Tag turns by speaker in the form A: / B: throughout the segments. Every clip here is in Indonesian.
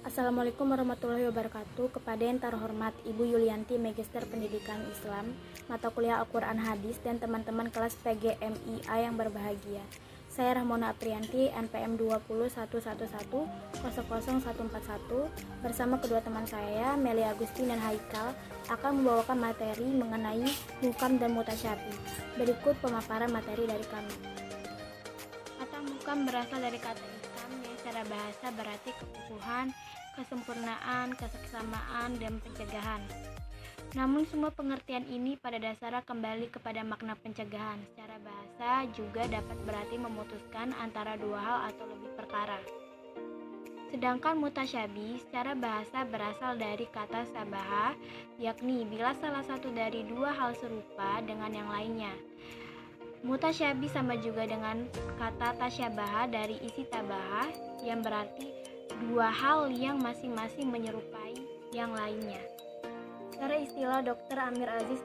A: Assalamualaikum warahmatullahi wabarakatuh. Kepada yang terhormat Ibu Yulianti, Magister Pendidikan Islam, mata kuliah Al-Quran Hadis, dan teman-teman kelas PGMIA yang berbahagia. Saya Rahmona Aprianti, NPM 20111000141, bersama kedua teman saya, Meli Agustin dan Haikal, akan membawakan materi mengenai Muhkam dan Mutasyabih. Berikut pemaparan materi dari kami. Kata Muhkam berasal dari kata Islam yang secara bahasa berarti keutuhan, kesempurnaan, keseksama,an dan pencegahan. Namun semua pengertian ini pada dasarnya kembali kepada makna pencegahan. Secara bahasa juga dapat berarti memutuskan antara dua hal atau lebih perkara. Sedangkan mutasyabih secara bahasa berasal dari kata sabaha, yakni bila salah satu dari dua hal serupa dengan yang lainnya. Mutasyabih sama juga dengan kata tasyabaha dari isi tabaha yang berarti dua hal yang masing-masing menyerupai yang lainnya. Secara istilah Dr. Amir Aziz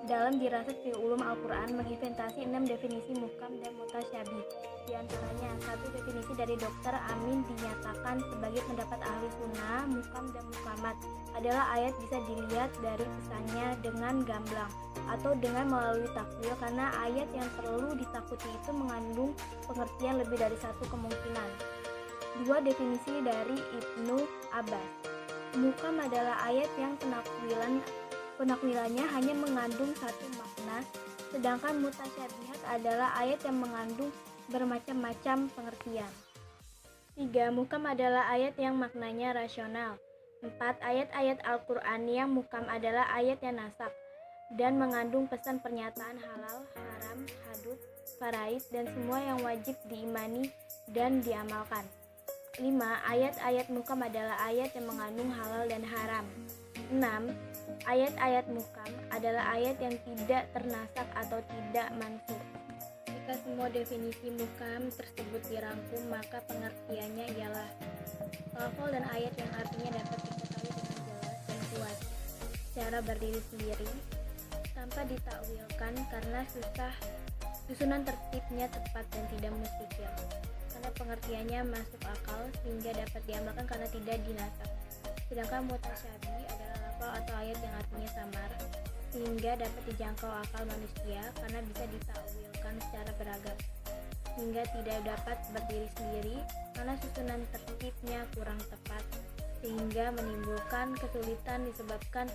A: dalam Dirasat fi Ulum Al-Quran menginventasi 6 definisi muhkam dan mutasyabih. Di antaranya, satu definisi dari Dr. Amin dinyatakan sebagai pendapat ahli sunnah, muhkam dan muhkamat adalah ayat bisa dilihat dari kesannya dengan gamblang atau dengan melalui takwil, karena ayat yang perlu ditakuti itu mengandung pengertian lebih dari satu kemungkinan. Dua definisi dari Ibnu Abbas. Muhkam adalah ayat yang penakwilannya hanya mengandung satu makna, sedangkan mutasyabihat adalah ayat yang mengandung bermacam-macam pengertian. 3. Muhkam adalah ayat yang maknanya rasional. 4. Ayat-ayat Al-Quran yang muhkam adalah ayat yang nasak dan mengandung pesan pernyataan halal, haram, hadud, faraid, dan semua yang wajib diimani dan diamalkan. 5. Ayat-ayat muhkam adalah ayat yang mengandung halal dan haram. 6. Ayat-ayat muhkam adalah ayat yang tidak ternasak atau tidak mansukh. Jika semua definisi muhkam tersebut dirangkum, maka pengertiannya ialah lafal dan ayat yang artinya dapat diketahui dengan jelas dan kuat secara berdiri sendiri tanpa ditakwilkan karena susunan tertibnya tepat dan tidak mustikil, karena pengertiannya masuk akal sehingga dapat diamalkan karena tidak dinasak. Sedangkan mutasyabih adalah lafal atau ayat yang artinya samar sehingga dapat dijangkau akal manusia karena bisa ditakwilkan secara beragam, sehingga tidak dapat berdiri sendiri karena susunan tertibnya kurang tepat sehingga menimbulkan kesulitan disebabkan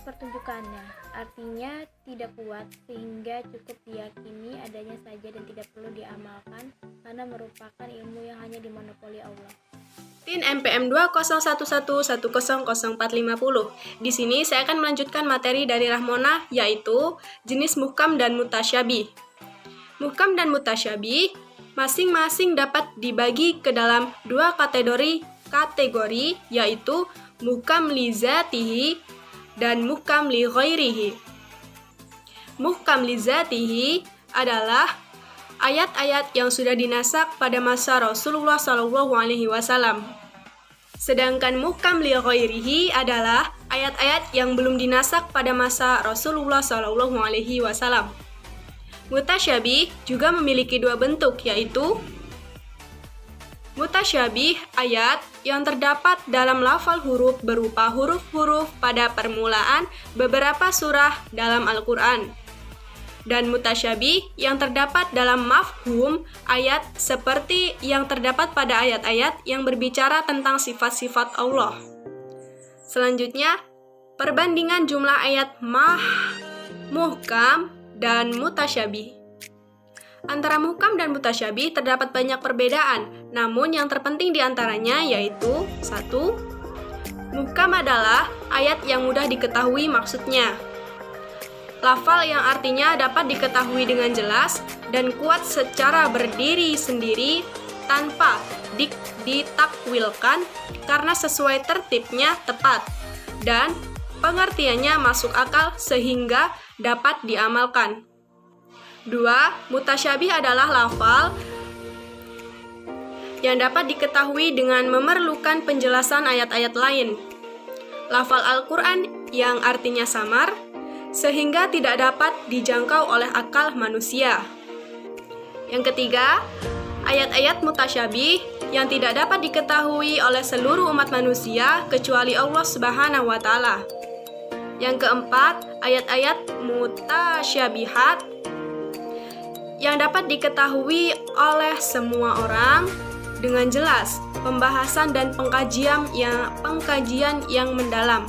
A: pertunjukannya, artinya tidak kuat sehingga cukup diyakini adanya saja dan tidak perlu diamalkan karena merupakan ilmu yang hanya dimonopoli Allah.
B: TIN NPM 20111100450. Di sini saya akan melanjutkan materi dari Rahmona, yaitu jenis muhkam dan mutasyabih. Muhkam dan mutasyabih masing-masing dapat dibagi ke dalam dua kategori, yaitu muhkam li zatihi dan muhkam li ghairihi. Muhkam li zatihi adalah ayat-ayat yang sudah dinasak pada masa Rasulullah SAW. Sedangkan muhkam li ghairihi adalah ayat-ayat yang belum dinasak pada masa Rasulullah SAW. Mutasyabih juga memiliki dua bentuk, yaitu mutasyabih ayat yang terdapat dalam lafal huruf berupa huruf-huruf pada permulaan beberapa surah dalam Al-Quran, dan mutasyabih yang terdapat dalam mafhum ayat seperti yang terdapat pada ayat-ayat yang berbicara tentang sifat-sifat Allah. Selanjutnya, perbandingan jumlah ayat muhkam dan mutasyabih. Antara muhkam dan mutasyabih terdapat banyak perbedaan, namun yang terpenting di antaranya yaitu 1. Muhkam adalah ayat yang mudah diketahui maksudnya. Lafal yang artinya dapat diketahui dengan jelas dan kuat secara berdiri sendiri tanpa ditakwilkan karena sesuai tertibnya tepat dan pengertiannya masuk akal sehingga dapat diamalkan. 2. Mutasyabih adalah lafal yang dapat diketahui dengan memerlukan penjelasan ayat-ayat lain. Lafal Al-Quran yang artinya samar, sehingga tidak dapat dijangkau oleh akal manusia. Yang ketiga, ayat-ayat mutasyabih yang tidak dapat diketahui oleh seluruh umat manusia kecuali Allah Subhanahu wa Ta'ala. Yang keempat, ayat-ayat mutasyabihat yang dapat diketahui oleh semua orang dengan jelas, pembahasan dan pengkajian yang mendalam.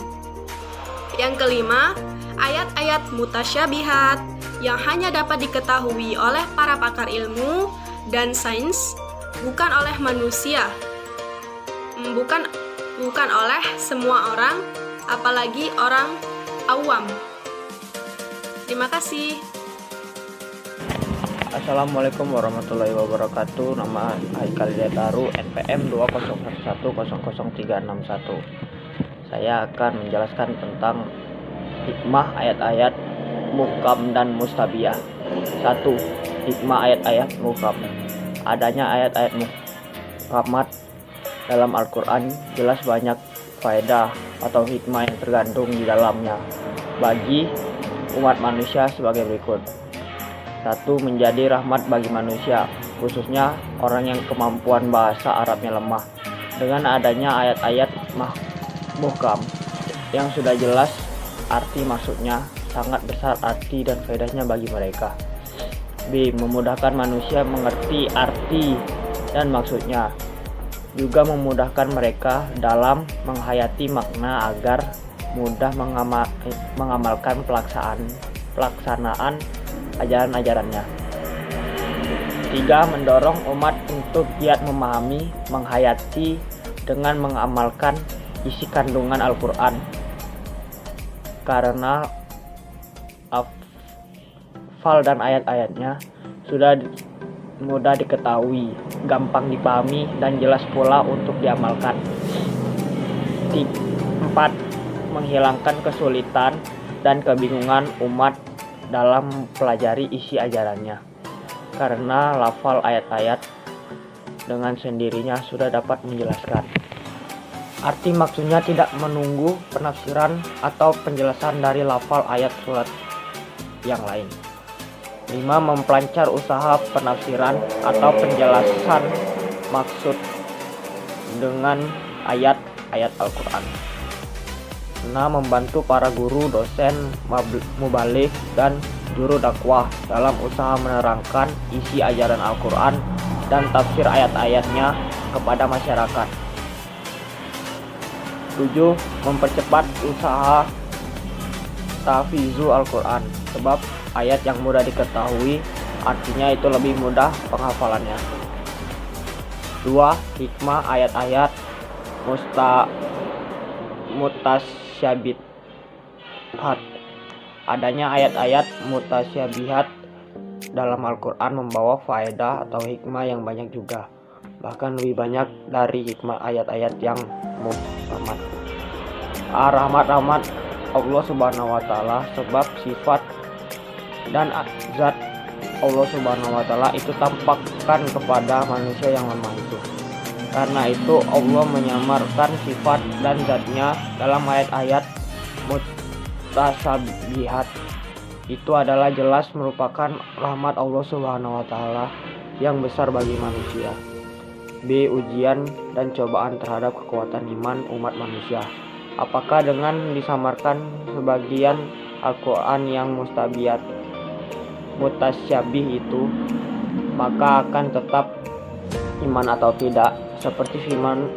B: Yang kelima, ayat-ayat mutasyabihat yang hanya dapat diketahui oleh para pakar ilmu dan sains, bukan oleh manusia, bukan oleh semua orang, apalagi orang awam. Terima kasih.
C: Assalamualaikum warahmatullahi wabarakatuh. Nama Haikal Dataru, NPM 201100361. Saya akan menjelaskan tentang hikmah ayat-ayat muhkam dan mustabiyah. 1. Hikmah ayat-ayat muhkam. Adanya ayat-ayat muhkamat dalam Al-Quran jelas banyak faedah atau hikmah yang tergantung di dalamnya bagi umat manusia sebagai berikut. 1. Menjadi rahmat bagi manusia, khususnya orang yang kemampuan bahasa Arabnya lemah. Dengan adanya ayat-ayat muhkam yang sudah jelas arti maksudnya, sangat besar arti dan faedahnya bagi mereka. B. Memudahkan manusia mengerti arti dan maksudnya, juga memudahkan mereka dalam menghayati makna agar mudah mengamalkan pelaksanaan ajaran-ajarannya. 3. Mendorong umat untuk giat memahami, menghayati dengan mengamalkan isi kandungan Al-Quran, karena hafal dan ayat-ayatnya sudah mudah diketahui, gampang dipahami, dan jelas pula untuk diamalkan. 4. Menghilangkan kesulitan dan kebingungan umat dalam mempelajari isi ajarannya, karena lafal ayat-ayat dengan sendirinya sudah dapat menjelaskan arti maksudnya, tidak menunggu penafsiran atau penjelasan dari lafal ayat surat yang lain. 5. Mempelancar usaha penafsiran atau penjelasan maksud dengan ayat-ayat Al-Quran. 6. Membantu para guru, dosen, mubaligh, dan juru dakwah dalam usaha menerangkan isi ajaran Al-Quran dan tafsir ayat-ayatnya kepada masyarakat. 7. Mempercepat usaha tahfizu Al-Quran, sebab ayat yang mudah diketahui artinya itu lebih mudah penghafalannya. 2. Hikmah ayat-ayat mutasyabihat. Adanya ayat-ayat mutasyabihat dalam Al-Quran membawa faedah atau hikmah yang banyak juga, bahkan lebih banyak dari hikmah ayat-ayat yang muhkamat. Rahmat Allah Subhanahu wa Ta'ala, sebab sifat dan zat Allah Subhanahu wa Ta'ala itu tampakkan kepada manusia yang lemah itu. Karena itu Allah menyamarkan sifat dan zatnya dalam ayat-ayat mutasyabihat. Itu adalah jelas merupakan rahmat Allah Subhanahu wa Ta'ala yang besar bagi manusia. B. Ujian dan cobaan terhadap kekuatan iman umat manusia. Apakah dengan disamarkan sebagian Al-Quran yang mutasyabih itu, maka akan tetap iman atau tidak? Seperti firman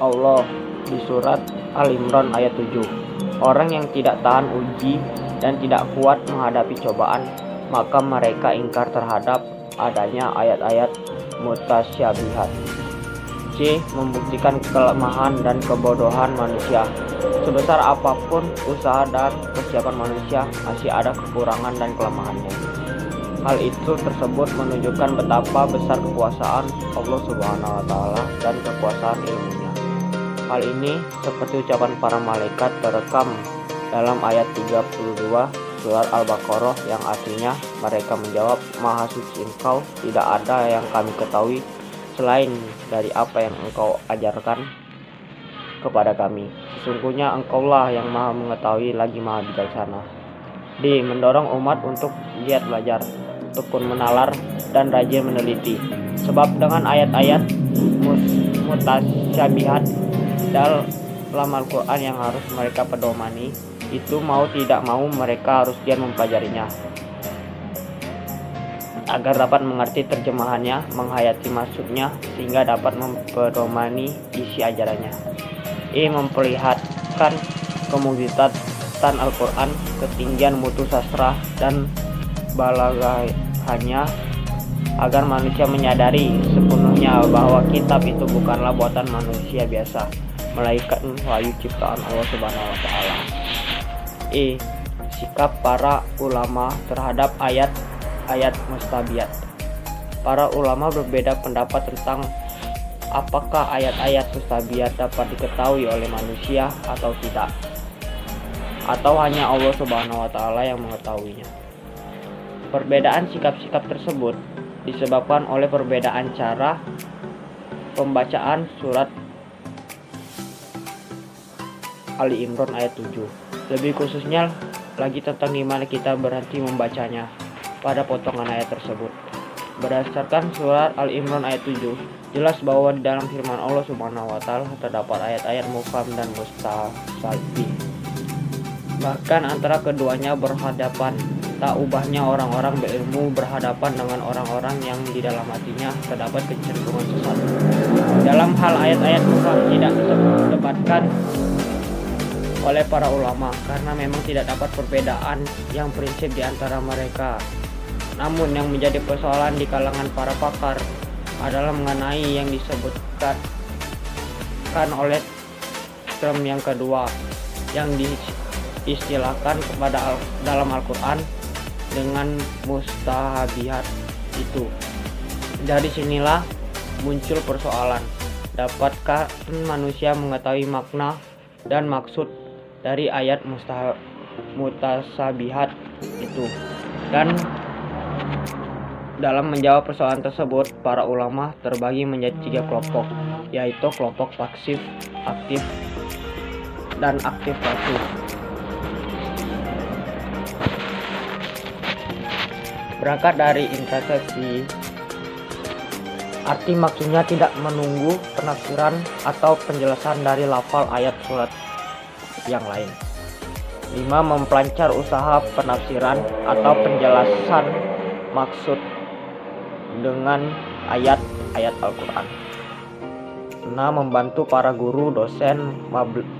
C: Allah di surat Al-Imran ayat 7. Orang yang tidak tahan uji dan tidak kuat menghadapi cobaan, maka mereka ingkar terhadap adanya ayat-ayat mutasyabihat. C. Membuktikan kelemahan dan kebodohan manusia. Sebesar apapun usaha dan persiapan manusia, masih ada kekurangan dan kelemahannya. Hal itu tersebut menunjukkan betapa besar kekuasaan Allah Subhanahu wa Ta'ala dan kekuasaan ilmunya. Hal ini seperti ucapan para malaikat terekam dalam ayat 32 surat Al-Baqarah yang artinya mereka menjawab, Maha suci Engkau, tidak ada yang kami ketahui selain dari apa yang Engkau ajarkan kepada kami. Sesungguhnya Engkaulah yang Maha mengetahui lagi Maha bijaksana. D. Mendorong umat untuk giat belajar, tekun menalar, dan rajin meneliti. Sebab dengan ayat-ayat mutasyabihat dalam Al-Quran yang harus mereka pedomani, itu mau tidak mau mereka harus giat mempelajarinya agar dapat mengerti terjemahannya, menghayati maksudnya, sehingga dapat mempedomani isi ajarannya. Memperlihatkan kemujizatan Al-Quran, ketinggian mutu sastra dan balagahnya, agar manusia menyadari sepenuhnya bahwa kitab itu bukanlah buatan manusia biasa, melainkan wahyu ciptaan Allah Subhanahu wa taala. Sikap para ulama terhadap ayat mustabihat. Para ulama berbeda pendapat tentang apakah ayat-ayat mustabihat dapat diketahui oleh manusia atau tidak, atau hanya Allah Subhanahu wa taala yang mengetahuinya. Perbedaan sikap-sikap tersebut disebabkan oleh perbedaan cara pembacaan surat Ali Imran ayat 7. Lebih khususnya lagi tentang di mana kita berhenti membacanya pada potongan ayat tersebut. Berdasarkan surat Al-Imran ayat 7, jelas bahwa di dalam firman Allah Subhanahu wa taala terdapat ayat-ayat muhkam dan mutasabih. Bahkan antara keduanya berhadapan. Tak ubahnya orang-orang berilmu berhadapan dengan orang-orang yang di dalam hatinya terdapat kecenderungan sesat. Dalam hal ayat-ayat muhkam tidak disebatkan oleh para ulama karena memang tidak dapat perbedaan yang prinsip di antara mereka. Namun yang menjadi persoalan di kalangan para pakar adalah mengenai yang disebutkan oleh term yang kedua yang diistilahkan kepada dalam Al-Quran dengan mustahabihat itu. Dari sinilah muncul persoalan, dapatkah manusia mengetahui makna dan maksud dari ayat mutasabihat itu? Dan dalam menjawab persoalan tersebut, para ulama terbagi menjadi 3 kelompok, yaitu kelompok pasif, aktif, dan aktif pasif. Berangkat dari intersepsi, arti maksudnya tidak menunggu penafsiran atau penjelasan dari lafal ayat surat yang lain. 5. Mempelancar usaha penafsiran atau penjelasan maksud dengan ayat-ayat Al-Quran. 6. Membantu para guru, dosen,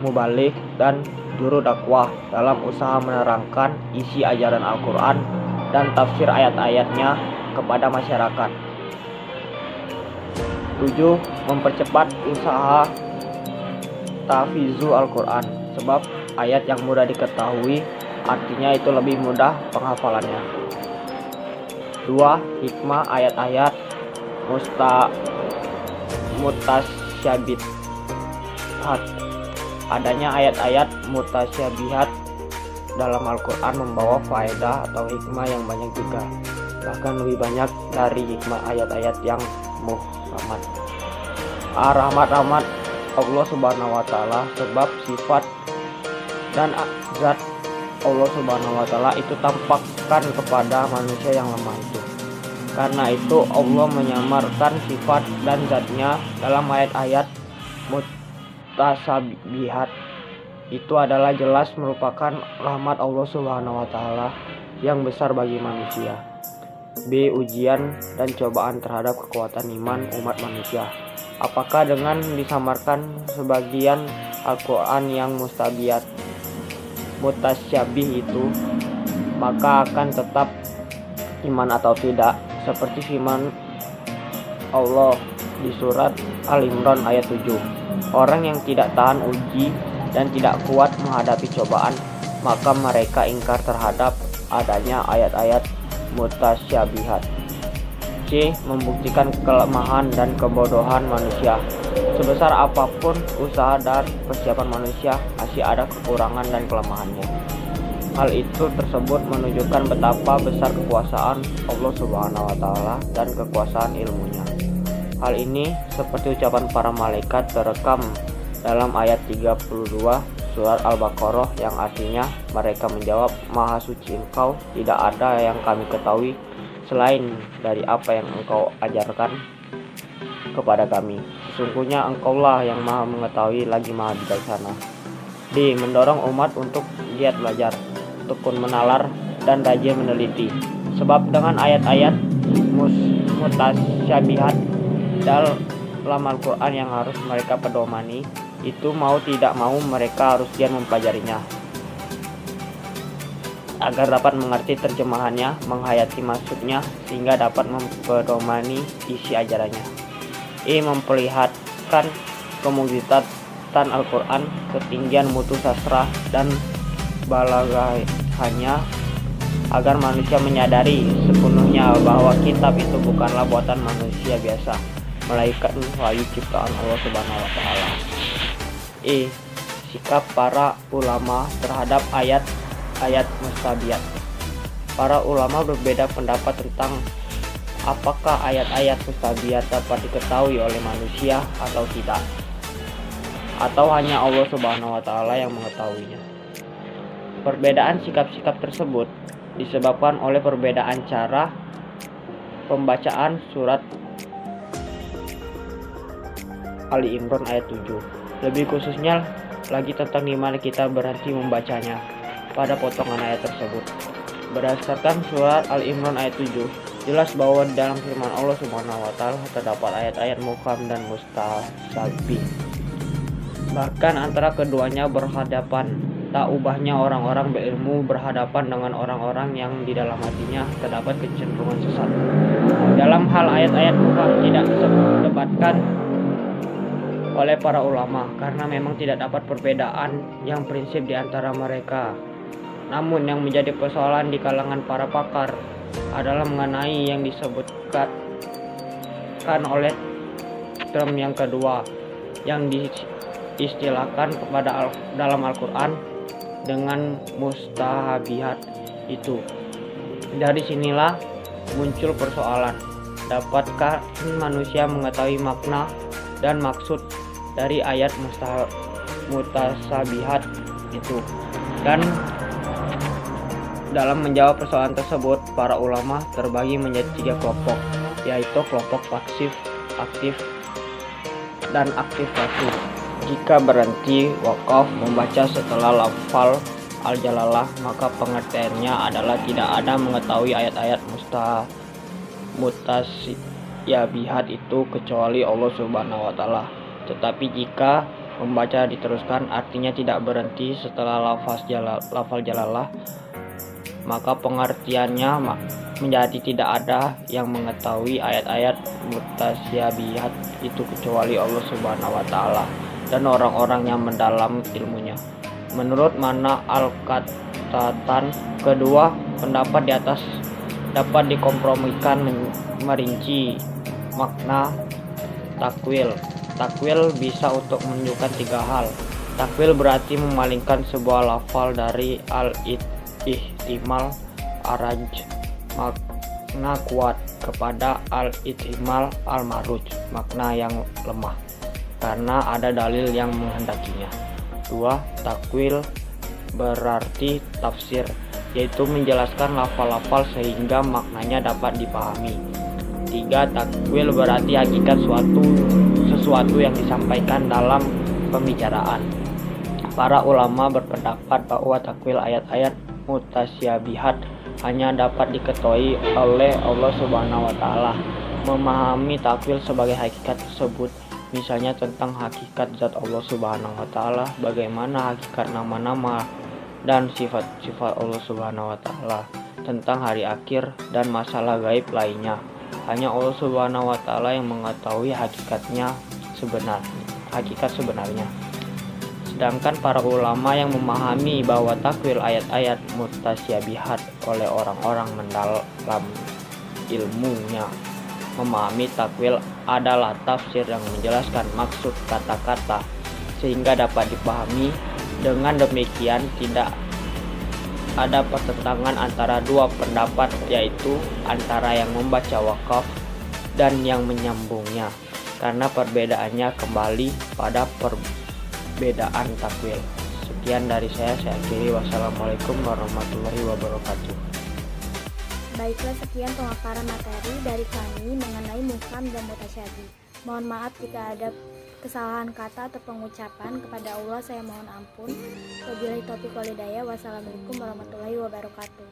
C: mubaligh, dan juru dakwah dalam usaha menerangkan isi ajaran Al-Quran dan tafsir ayat-ayatnya kepada masyarakat. 7. Mempercepat usaha tahfizu Al-Quran, sebab ayat yang mudah diketahui artinya itu lebih mudah penghafalannya. 2. Hikmah ayat-ayat mutasyabihat. Adanya ayat-ayat mutasyabihat dalam Al-Quran membawa faedah atau hikmah yang banyak juga, bahkan lebih banyak dari hikmah ayat-ayat yang muhkamat. Rahmat Allah Subhanahu wa taala, sebab sifat dan zat Allah Subhanahu wa taala itu tampakkan kepada manusia yang lemah itu. Karena itu Allah menyamarkan sifat dan zatnya dalam ayat-ayat mutasabihat. Itu adalah jelas merupakan rahmat Allah Subhanahu wa taala yang besar bagi manusia. B. Ujian dan cobaan terhadap kekuatan iman umat manusia. Apakah dengan disamarkan sebagian Al-Quran yang mutasyabih itu, maka akan tetap iman atau tidak? Seperti firman Allah di surat Al-Imran ayat 7. Orang yang tidak tahan uji dan tidak kuat menghadapi cobaan, maka mereka ingkar terhadap adanya ayat-ayat mutasyabihat. C. Membuktikan kelemahan dan kebodohan manusia. Sebesar apapun usaha dan persiapan manusia, masih ada kekurangan dan kelemahannya. Hal itu tersebut menunjukkan betapa besar kekuasaan Allah Subhanahu wa taala dan kekuasaan ilmunya. Hal ini seperti ucapan para malaikat terekam dalam ayat 32 surat Al-Baqarah yang artinya mereka menjawab, Maha suci Engkau, tidak ada yang kami ketahui selain dari apa yang Engkau ajarkan kepada kami. Sesungguhnya Engkaulah yang maha mengetahui lagi maha bijaksana. D. Mendorong umat untuk giat belajar, tekun menalar, dan rajin meneliti. Sebab dengan ayat-ayat mutasyabihat dalam Al-Quran yang harus mereka pedomani, itu mau tidak mau mereka harus giat mempelajarinya agar dapat mengerti terjemahannya, menghayati maksudnya, sehingga dapat mempedomani isi ajarannya. Memperlihatkan kemujizatan Al-Quran, ketinggian mutu sastra dan balagahnya, agar manusia menyadari sepenuhnya bahwa kitab itu bukanlah buatan manusia biasa, melainkan wahyu ciptaan Allah Subhanahu wa taala. Sikap para ulama terhadap ayat mustabihat. Para ulama berbeda pendapat tentang apakah ayat-ayat mustabihat dapat diketahui oleh manusia atau tidak, atau hanya Allah Subhanahu wa taala yang mengetahuinya. Perbedaan sikap-sikap tersebut disebabkan oleh perbedaan cara pembacaan surat Ali Imran ayat 7. Lebih khususnya lagi tentang di mana kita berhenti membacanya pada potongan ayat tersebut. Berdasarkan surat Al-Imran ayat 7, jelas bahwa dalam firman Allah Subhanahu wa taala terdapat ayat-ayat muhkam dan mutasyabbih. Bahkan antara keduanya berhadapan. Tak ubahnya orang-orang berilmu berhadapan dengan orang-orang yang di dalam hatinya terdapat kecenderungan sesat. Dalam hal ayat-ayat muhkam tidak bisa didebatkan oleh para ulama karena memang tidak dapat perbedaan yang prinsip di antara mereka. Namun yang menjadi persoalan di kalangan para pakar adalah mengenai yang disebutkan oleh term yang kedua yang diistilahkan kepada dalam Al-Quran dengan mustahabihat itu. Dari sinilah muncul persoalan, dapatkah manusia mengetahui makna dan maksud dari ayat mutasyabihat itu? Dan dalam menjawab persoalan tersebut, para ulama terbagi menjadi 3 kelompok, yaitu kelompok pasif, aktif, dan aktif pasif. Jika berhenti wakaf membaca setelah lafal al-jalalah, maka pengertiannya adalah tidak ada mengetahui ayat-ayat mutasyabihat itu kecuali Allah Subhanahu wa taala. Tetapi jika membaca diteruskan, artinya tidak berhenti setelah lafal jalalah, maka pengertiannya menjadi tidak ada yang mengetahui ayat-ayat mutasyabihat itu kecuali Allah Subhanahu wa taala dan orang-orang yang mendalam ilmunya. Menurut Mana Al-Qattatan, kedua pendapat di atas dapat dikompromikan merinci makna takwil. Takwil bisa untuk menunjukkan 3 hal. Takwil berarti memalingkan sebuah lafal dari al-ihtimal araj makna kuat kepada al-ihtimal al-maruj makna yang lemah karena ada dalil yang menghendakinya. 2. Takwil berarti tafsir, yaitu menjelaskan lafal-lafal sehingga maknanya dapat dipahami. 3. Takwil berarti hakikat sesuatu yang disampaikan dalam pembicaraan. Para ulama berpendapat bahwa takwil ayat-ayat mutasyabihat hanya dapat diketahui oleh Allah Subhanahu wa taala. Memahami takwil sebagai hakikat tersebut, misalnya tentang hakikat zat Allah Subhanahu wa taala, bagaimana hakikat nama-nama dan sifat-sifat Allah Subhanahu wa taala, tentang hari akhir dan masalah gaib lainnya. Hanya Allah Subhanahu wa taala yang mengetahui hakikat sebenarnya. Sedangkan para ulama yang memahami bahwa takwil ayat-ayat mutasyabihat oleh orang-orang mendalam ilmunya, memahami takwil adalah tafsir yang menjelaskan maksud kata-kata sehingga dapat dipahami. Dengan demikian tidak ada pertentangan antara 2 pendapat, yaitu antara yang membaca wakaf dan yang menyambungnya, karena perbedaannya kembali pada perbedaan takwil. Sekian dari saya akhiri. Wassalamualaikum warahmatullahi wabarakatuh.
A: Baiklah, sekian pemaparan materi dari kami mengenai muhkam dan mutasyabih. Mohon maaf jika ada kesalahan kata atau pengucapan. Kepada Allah saya mohon ampun. Wabillahi taufiq wal hidayah. Wassalamualaikum warahmatullahi wabarakatuh.